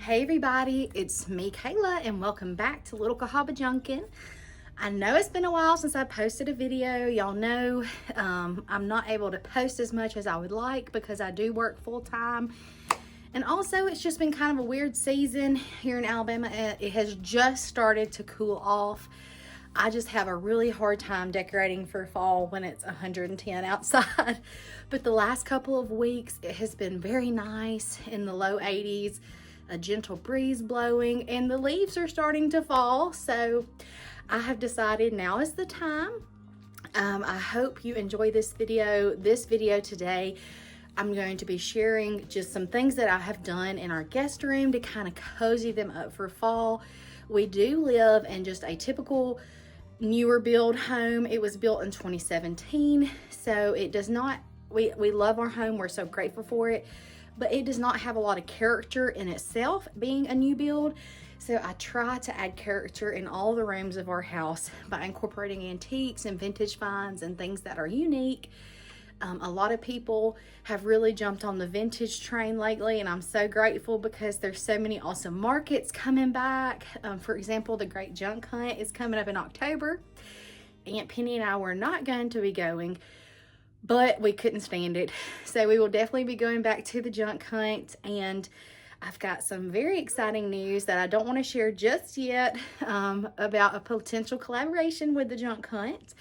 Hey everybody, it's me Kayla and welcome back to Little Cahaba Junkin. I know it's been a while since I posted a video. Y'all know I'm not able to post as much as I would like because I do work full-time. And also it's just been kind of a weird season here in Alabama. It has just started to cool off. I just have a really hard time decorating for fall when it's 110 outside. But the last couple of weeks, it has been very nice in the low 80s, a gentle breeze blowing, and the leaves are starting to fall. So I have decided now is the time. I hope you enjoy this video. This video today, I'm going to be sharing just some things that I have done in our guest room to kind of cozy them up for fall. We do live in just a typical newer build home. It was built in 2017, so it does not, we love our home. We're so grateful for it, but it does not have a lot of character in itself being a new build. So I try to add character in all the rooms of our house by incorporating antiques and vintage finds and things that are unique. A lot of people have really jumped on the vintage train lately, and I'm so grateful because there's so many awesome markets coming back. For example, the Great Junk Hunt is coming up in October. Aunt Penny and I were not going to be going, but we couldn't stand it. So we will definitely be going back to the junk hunt, and I've got some very exciting news that I don't want to share just yet about a potential collaboration with the junk hunt.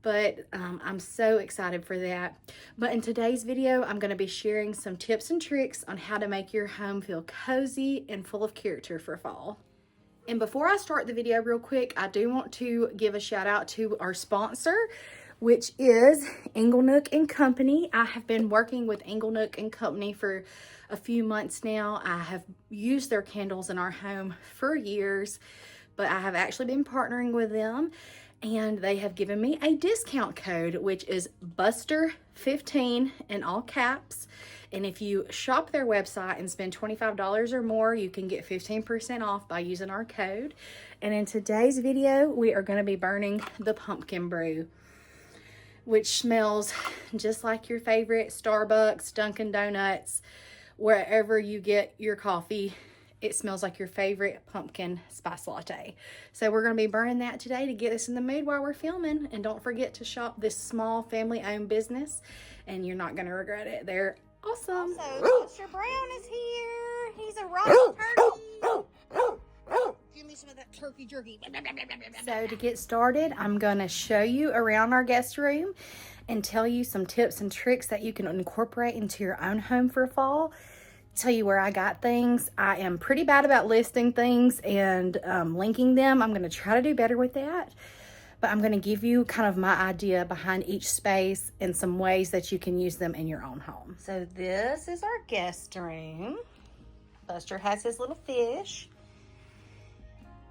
But I'm so excited for that. But in today's video, I'm going to be sharing some tips and tricks on how to make your home feel cozy and full of character for fall. And before I start the video real quick, I do want to give a shout out to our sponsor, which is Inglenook and Company. I have been working with Inglenook and Company for a few months now. I have used their candles in our home for years, but I have actually been partnering with them. And they have given me a discount code, which is Buster15 in all caps. And if you shop their website and spend $25 or more, you can get 15% off by using our code. And in today's video, we are going to be burning the pumpkin brew, which smells just like your favorite Starbucks, Dunkin' Donuts, wherever you get your coffee. It smells like your favorite pumpkin spice latte. So we're going to be burning that today to get us in the mood while we're filming. And don't forget to shop this small family-owned business, and you're not going to regret it. They're awesome. Also, Mr. Brown is here. He's a raw turkey. Give me some of that turkey jerky. So to get started, I'm going to show you around our guest room and tell you some tips and tricks that you can incorporate into your own home for fall. Tell you where I got things. I am pretty bad about listing things and linking them. I'm going to try to do better with that, but I'm going to give you kind of my idea behind each space and some ways that you can use them in your own home. So this is our guest room. Buster has his little fish,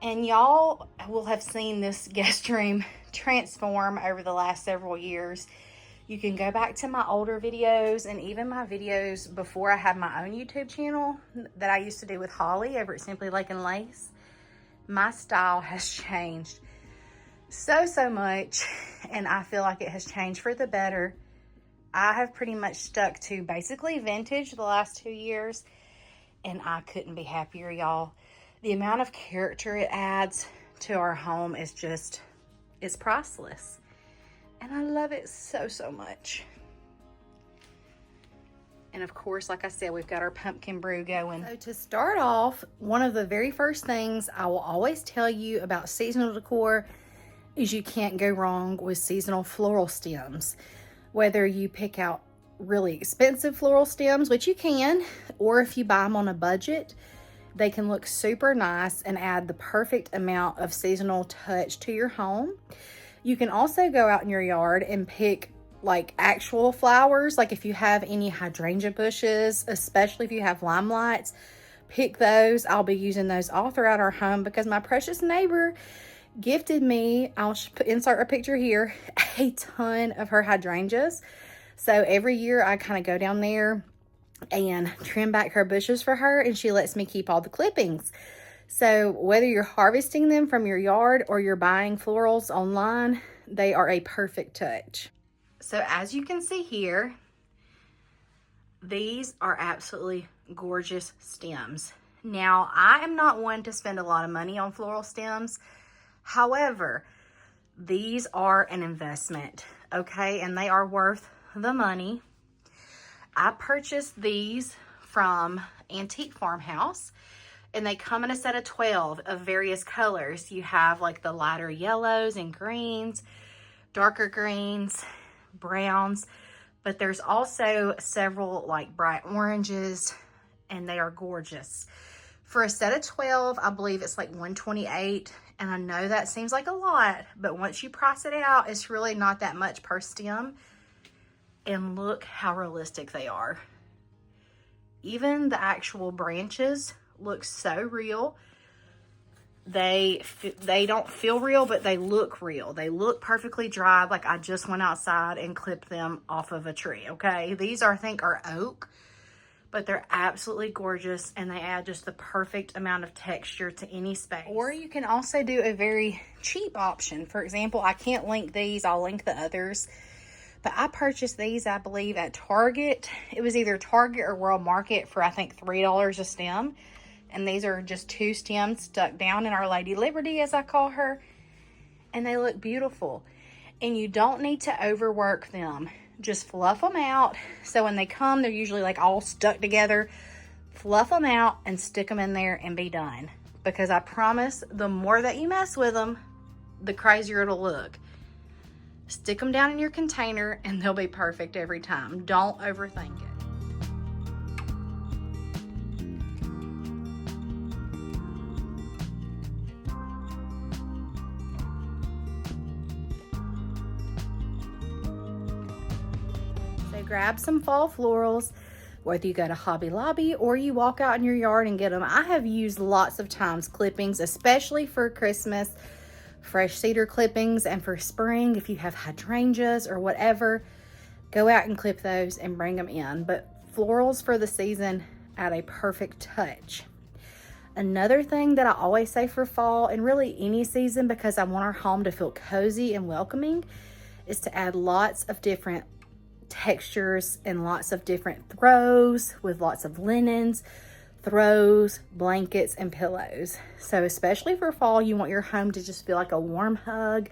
and y'all will have seen this guest room transform over the last several years. You can go back to my older videos and even my videos before I had my own YouTube channel that I used to do with Holly over at Simply Lake and Lace. My style has changed so much, and I feel like it has changed for the better. I have pretty much stuck to basically vintage the last 2 years, and I couldn't be happier, y'all. The amount of character it adds to our home is just, it's priceless. And I love it so much. And of course, like I said, we've got our pumpkin brew going. So to start off, one of the very first things I will always tell you about seasonal decor is you can't go wrong with seasonal floral stems. Whether you pick out really expensive floral stems, which you can, or if you buy them on a budget, they can look super nice and add the perfect amount of seasonal touch to your home. You can also go out in your yard and pick like actual flowers. Like if you have any hydrangea bushes, especially if you have limelights, pick those. I'll be using those all throughout our home because my precious neighbor gifted me, I'll insert a picture here, a ton of her hydrangeas. So every year I kind of go down there and trim back her bushes for her, and she lets me keep all the clippings. So whether you're harvesting them from your yard or you're buying florals online, they are a perfect touch. So as you can see here, these are absolutely gorgeous stems. Now, I am not one to spend a lot of money on floral stems. However, these are an investment, okay? And they are worth the money. I purchased these from Antique Farmhouse, and they come in a set of 12 of various colors. You have like the lighter yellows and greens, darker greens, browns, but there's also several like bright oranges, and they are gorgeous. For a set of 12, I believe it's like $128, and I know that seems like a lot, but once you price it out, it's really not that much per stem. And look how realistic they are. Even the actual branches look so real. They don't feel real, but they look real. They look perfectly dried, like I just went outside and clipped them off of a tree, okay? These are, I think, are oak, but they're absolutely gorgeous, and they add just the perfect amount of texture to any space. Or you can also do a very cheap option. For example, I can't link these. I'll link the others. But I purchased these, I believe, at Target. It was either Target or World Market for, I think, $3 a stem. And these are just 2 stems stuck down in Our Lady Liberty, as I call her. And they look beautiful. And you don't need to overwork them. Just fluff them out. So when they come, they're usually like all stuck together. Fluff them out and stick them in there and be done. Because I promise, the more that you mess with them, the crazier it'll look. Stick them down in your container and they'll be perfect every time. Don't overthink it. So grab some fall florals, whether you go to Hobby Lobby or you walk out in your yard and get them. I have used lots of times clippings, especially for Christmas, fresh cedar clippings, and for spring, if you have hydrangeas or whatever, go out and clip those and bring them in. But florals for the season add a perfect touch. Another thing that I always say for fall, and really any season, because I want our home to feel cozy and welcoming, is to add lots of different textures and lots of different throws with lots of linens, throws, blankets, and pillows. So especially for fall, you want your home to just feel like a warm hug.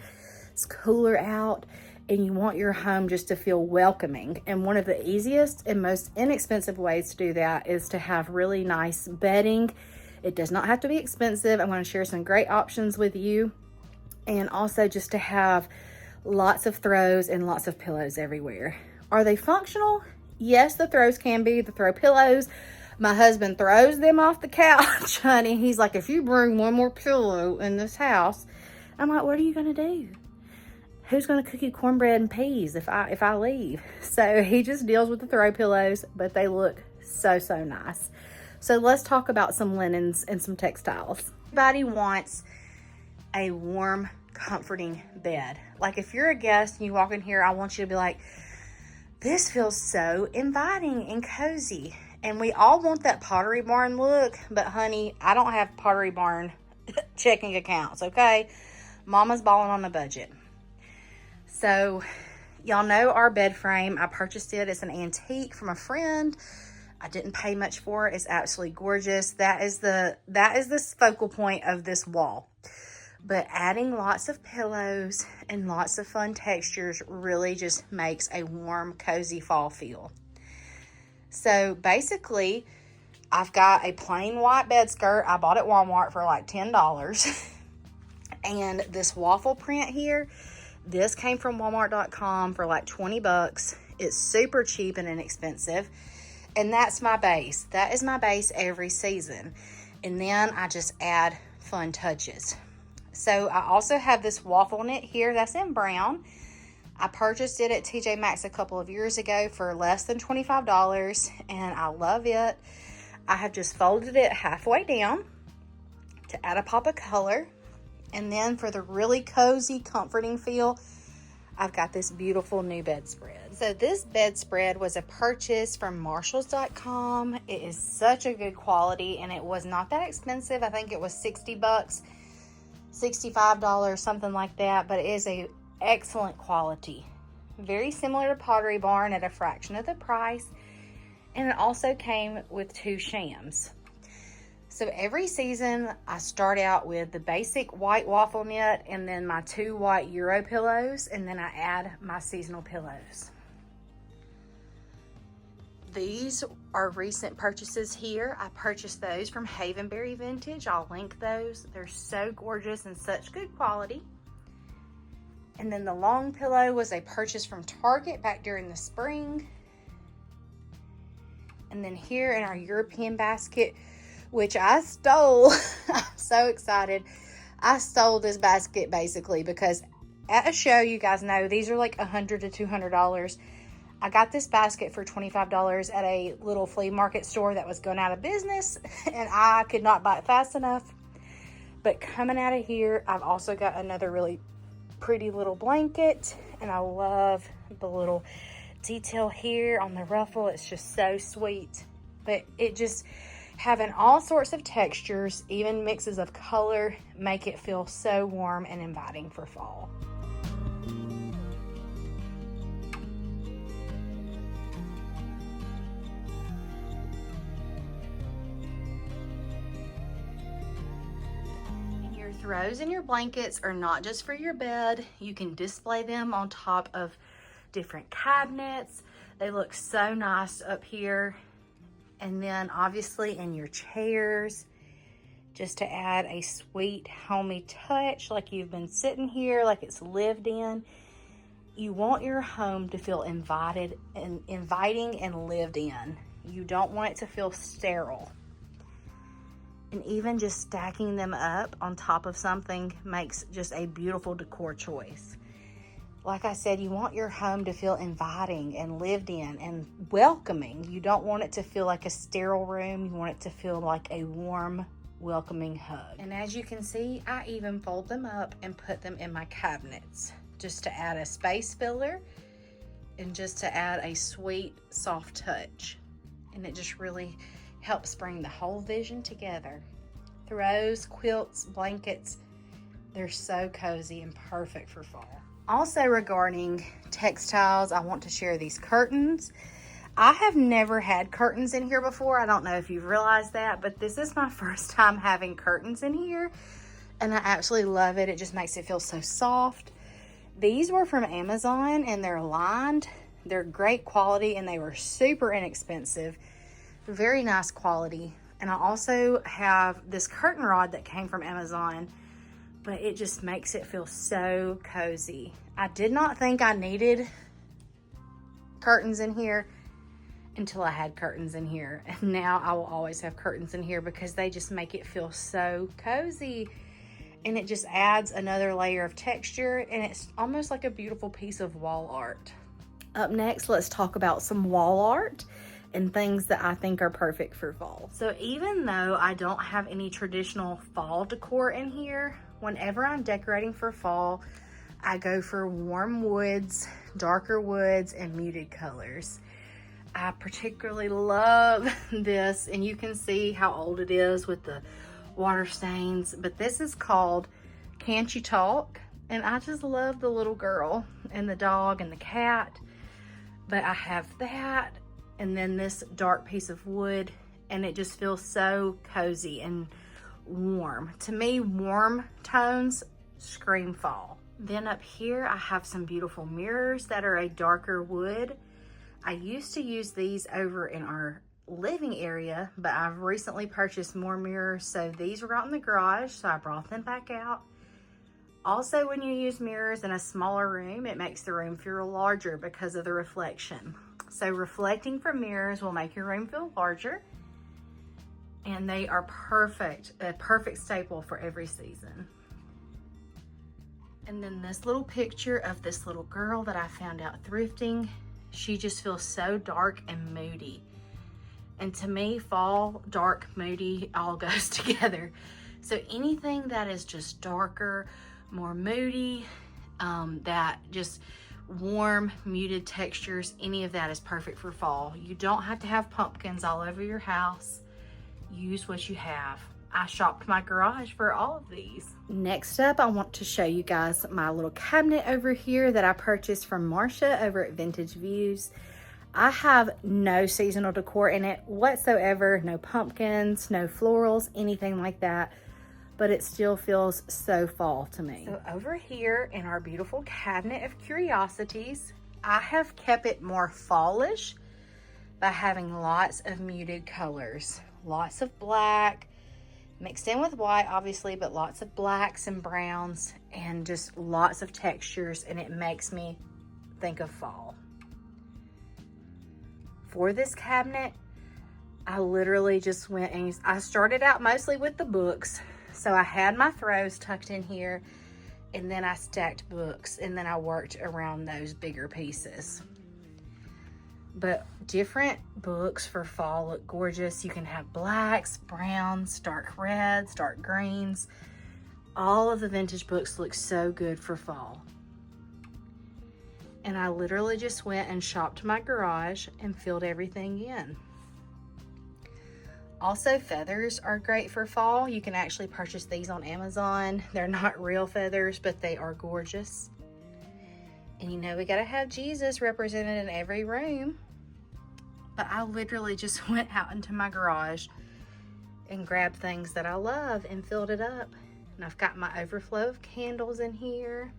It's cooler out, and you want your home just to feel welcoming. And one of the easiest and most inexpensive ways to do that is to have really nice bedding. It does not have to be expensive. I'm going to share some great options with you. And also just to have lots of throws and lots of pillows everywhere. Are they functional? Yes, the throws can be. The throw pillows, my husband throws them off the couch, honey. He's like, if you bring one more pillow in this house, I'm like, what are you going to do? Who's going to cook you cornbread and peas if I leave? So he just deals with the throw pillows, but they look so, so nice. So let's talk about some linens and some textiles. Everybody wants a warm, comforting bed. Like if you're a guest and you walk in here, I want you to be like, this feels so inviting and cozy. And we all want that Pottery Barn look, but honey, I don't have Pottery Barn checking accounts, okay? Mama's balling on a budget. So y'all know our bed frame. I purchased it. It's an antique from a friend. I didn't pay much for it. It's absolutely gorgeous. That is the focal point of this wall. But adding lots of pillows and lots of fun textures really just makes a warm, cozy fall feel. So basically, I've got a plain white bed skirt. I bought at Walmart for like $10. And this waffle print here, this came from Walmart.com for like 20 bucks. It's super cheap and inexpensive. And that's my base. That is my base every season. And then I just add fun touches. So I also have this waffle knit here that's in brown. I purchased it at TJ Maxx a couple of years ago for less than $25, and I love it. I have just folded it halfway down to add a pop of color. And then for the really cozy, comforting feel, I've got this beautiful new bedspread. So this bedspread was a purchase from Marshalls.com. It is such a good quality, and it was not that expensive. I think it was 60 bucks. $65, something like that, but it is a excellent quality. Very similar to Pottery Barn at a fraction of the price, and it also came with 2 shams. So every season I start out with the basic white waffle knit and then my 2 white Euro pillows, and then I add my seasonal pillows. These are recent purchases here. I purchased those from Havenberry Vintage. I'll link those. They're so gorgeous and such good quality. And then the long pillow was a purchase from Target back during the spring. And then here in our European basket, which I stole, I'm so excited. I stole this basket basically because at a show, you guys know, these are like $100 to $200. I got this basket for $25 at a little flea market store that was going out of business, and I could not buy it fast enough. But coming out of here, I've also got another really pretty little blanket, and I love the little detail here on the ruffle. It's just so sweet. But it just, having all sorts of textures, even mixes of color, make it feel so warm and inviting for fall. And your throws and your blankets are not just for your bed. You can display them on top of different cabinets. They look so nice up here. And then obviously in your chairs, just to add a sweet homey touch, like you've been sitting here, like it's lived in. You want your home to feel inviting and lived in. You don't want it to feel sterile. And even just stacking them up on top of something makes just a beautiful decor choice. Like I said, you want your home to feel inviting and lived in and welcoming. You don't want it to feel like a sterile room. You want it to feel like a warm, welcoming hug. And as you can see, I even fold them up and put them in my cabinets just to add a space filler and just to add a sweet, soft touch. And it just really helps bring the whole vision together. Throws, quilts, blankets, they're so cozy and perfect for fall. Also regarding textiles, I want to share these curtains. I have never had curtains in here before. I don't know if you've realized that, but this is my first time having curtains in here, and I absolutely love it. It just makes it feel so soft. These were from Amazon, and they're lined. They're great quality, and they were super inexpensive. Very nice quality. And I also have this curtain rod that came from Amazon, but it just makes it feel so cozy. I did not think I needed curtains in here until I had curtains in here. And now I will always have curtains in here because they just make it feel so cozy. And it just adds another layer of texture, and it's almost like a beautiful piece of wall art. Up next, let's talk about some wall art and things that I think are perfect for fall. So even though I don't have any traditional fall decor in here, whenever I'm decorating for fall, I go for warm woods, darker woods, and muted colors. I particularly love this, and you can see how old it is with the water stains, but this is called Can't You Talk? And I just love the little girl and the dog and the cat. But I have that, and then this dark piece of wood, and it just feels so cozy and warm. To me, warm tones scream fall. Then up here, I have some beautiful mirrors that are a darker wood. I used to use these over in our living area, but I've recently purchased more mirrors, so these were out in the garage, so I brought them back out. Also, when you use mirrors in a smaller room, it makes the room feel larger because of the reflection. So reflecting from mirrors will make your room feel larger, and they are perfect, a perfect staple for every season. And then this little picture of this little girl that I found out thrifting, she just feels so dark and moody. And to me, fall, dark, moody, all goes together. So anything that is just darker, more moody, that just warm, muted textures, any of that is perfect for fall. You don't have to have pumpkins all over your house. Use what you have. I shopped my garage for all of these. Next up, I want to show you guys my little cabinet over here that I purchased from Marsha over at Vintage Views. I have no seasonal decor in it whatsoever. No pumpkins, no florals, anything like that. But it still feels so fall to me. So over here in our beautiful cabinet of curiosities, I have kept it more fallish by having lots of muted colors. Lots of black, mixed in with white obviously, but lots of blacks and browns and just lots of textures, and it makes me think of fall. For this cabinet, I literally just went and I started out mostly with the books. So I had my throws tucked in here, and then I stacked books, and then I worked around those bigger pieces. But different books for fall look gorgeous. You can have blacks, browns, dark reds, dark greens. All of the vintage books look so good for fall. And I literally just went and shopped my garage and filled everything in. Also, feathers are great for fall. You can actually purchase these on Amazon. They're not real feathers, but they are gorgeous. And you know we gotta have Jesus represented in every room. But I literally just went out into my garage and grabbed things that I love and filled it up. And I've got my overflow of candles in here.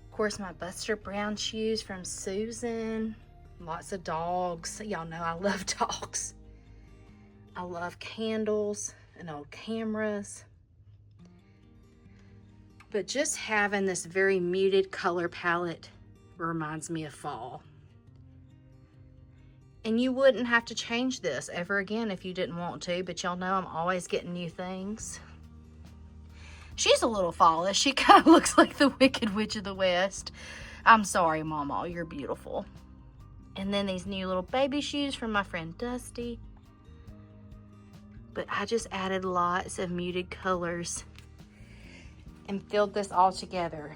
Of course, my Buster Brown shoes from Susan. Lots of dogs. Y'all know I love dogs. I love candles and old cameras. But just having this very muted color palette reminds me of fall. And you wouldn't have to change this ever again if you didn't want to, but y'all know I'm always getting new things. She's a little fallish. She kind of looks like the Wicked Witch of the West. I'm sorry, Mama, you're beautiful. And then these new little baby shoes from my friend Dusty. But I just added lots of muted colors and filled this all together.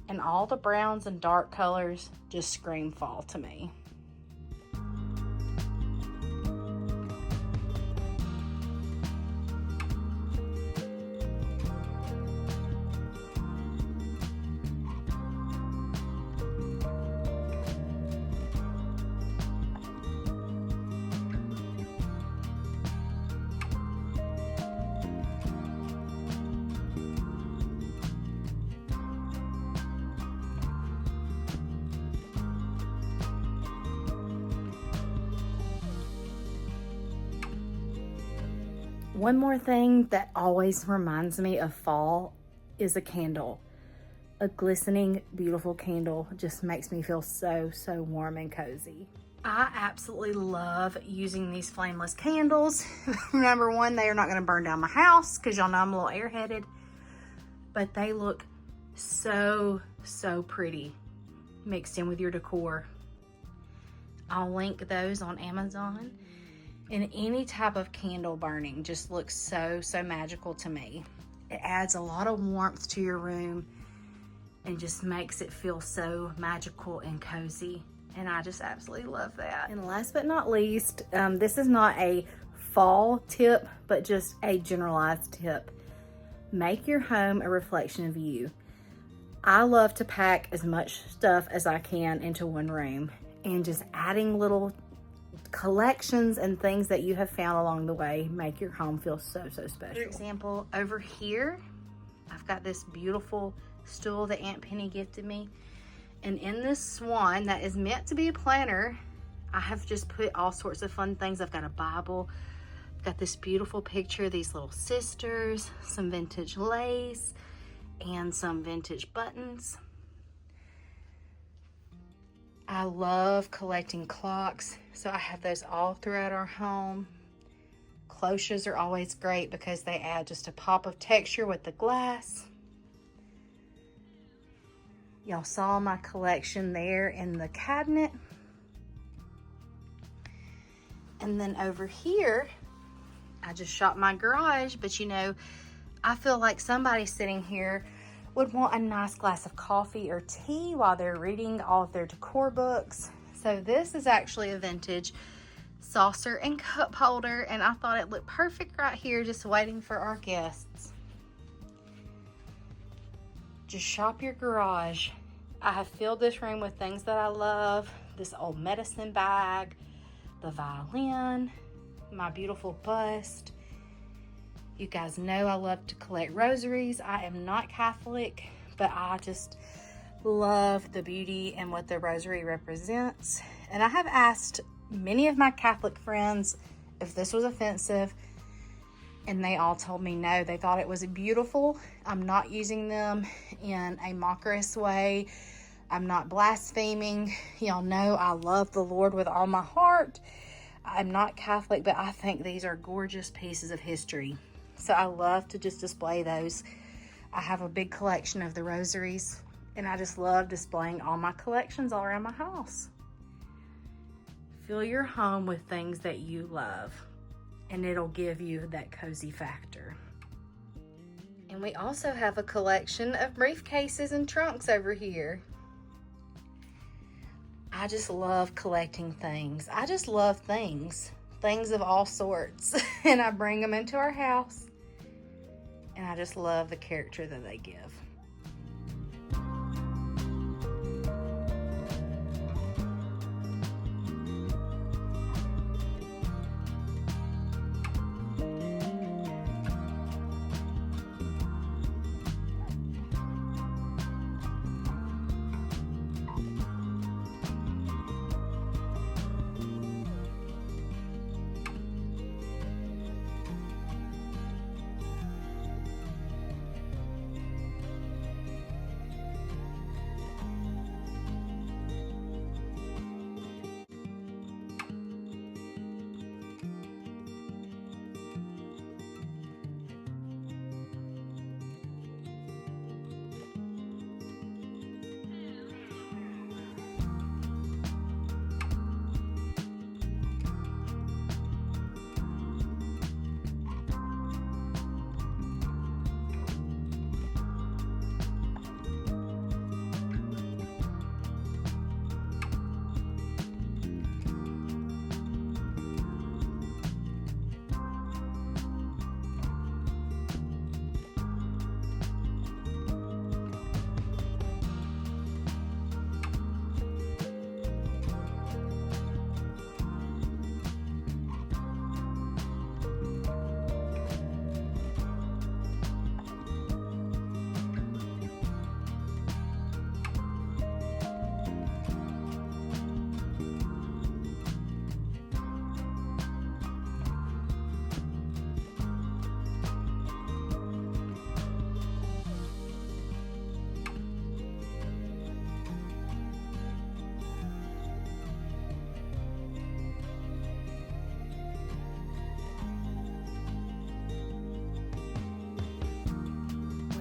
And all the browns and dark colors just scream fall to me. One more thing that always reminds me of fall is a candle. A glistening, beautiful candle just makes me feel so, so warm and cozy. I absolutely love using these flameless candles. Number one, they are not going to burn down my house because y'all know I'm a little airheaded. But they look so, so pretty mixed in with your decor. I'll link those on Amazon. And any type of candle burning just looks so, so magical to me. It adds a lot of warmth to your room and just makes it feel so magical and cozy. And I just absolutely love that. And last but not least, this is not a fall tip, but just a generalized tip. Make your home a reflection of you. I love to pack as much stuff as I can into one room, and just adding little collections and things that you have found along the way make your home feel so, so special. For example, over here, I've got this beautiful stool that Aunt Penny gifted me. And in this swan that is meant to be a planner, I have just put all sorts of fun things. I've got a Bible, I've got this beautiful picture of these little sisters, some vintage lace, and some vintage buttons. I love collecting clocks, so I have those all throughout our home. Cloches are always great because they add just a pop of texture with the glass. Y'all saw my collection there in the cabinet. And then over here, I just shopped my garage, but you know, I feel like somebody sitting here would want a nice glass of coffee or tea while they're reading all of their decor books. So this is actually a vintage saucer and cup holder, and I thought it looked perfect right here, just waiting for our guests. Just shop your garage I have filled this room with things that I love. This old medicine bag, the violin, my beautiful bust. You guys know I love to collect rosaries. I am not Catholic, but I just love the beauty and what the rosary represents. And I have asked many of my Catholic friends if this was offensive, and they all told me no. They thought it was beautiful. I'm not using them in a mockerous way. I'm not blaspheming. Y'all know I love the Lord with all my heart. I'm not Catholic, but I think these are gorgeous pieces of history. So I love to just display those. I have a big collection of the rosaries, and I just love displaying all my collections all around my house. Fill your home with things that you love, and it'll give you that cozy factor. And we also have a collection of briefcases and trunks over here. I just love collecting things. I just love things of all sorts. And I bring them into our house, and I just love the character that they give.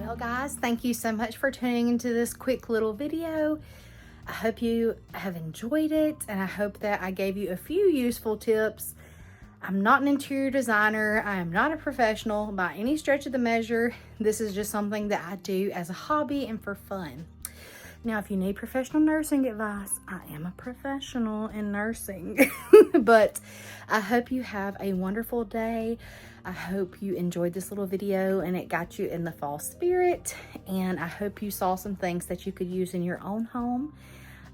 Well guys, thank you so much for tuning into this quick little video. I hope you have enjoyed it, and I hope that I gave you a few useful tips. I'm not an interior designer. I am not a professional by any stretch of the measure. This is just something that I do as a hobby and for fun. Now, if you need professional nursing advice, I am a professional in nursing. But I hope you have a wonderful day. I hope you enjoyed this little video and it got you in the fall spirit. And I hope you saw some things that you could use in your own home.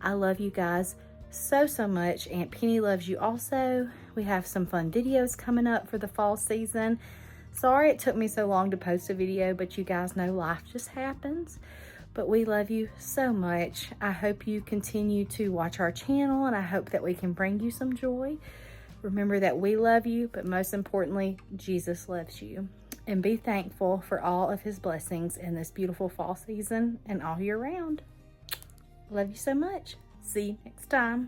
I love you guys so much. Aunt Penny loves you also. We have some fun videos coming up for the fall season. Sorry it took me so long to post a video, but you guys know life just happens. But we love you so much. I hope you continue to watch our channel, and I hope that we can bring you some joy. Remember that we love you, but most importantly, Jesus loves you. And be thankful for all of his blessings in this beautiful fall season and all year round. Love you so much. See you next time.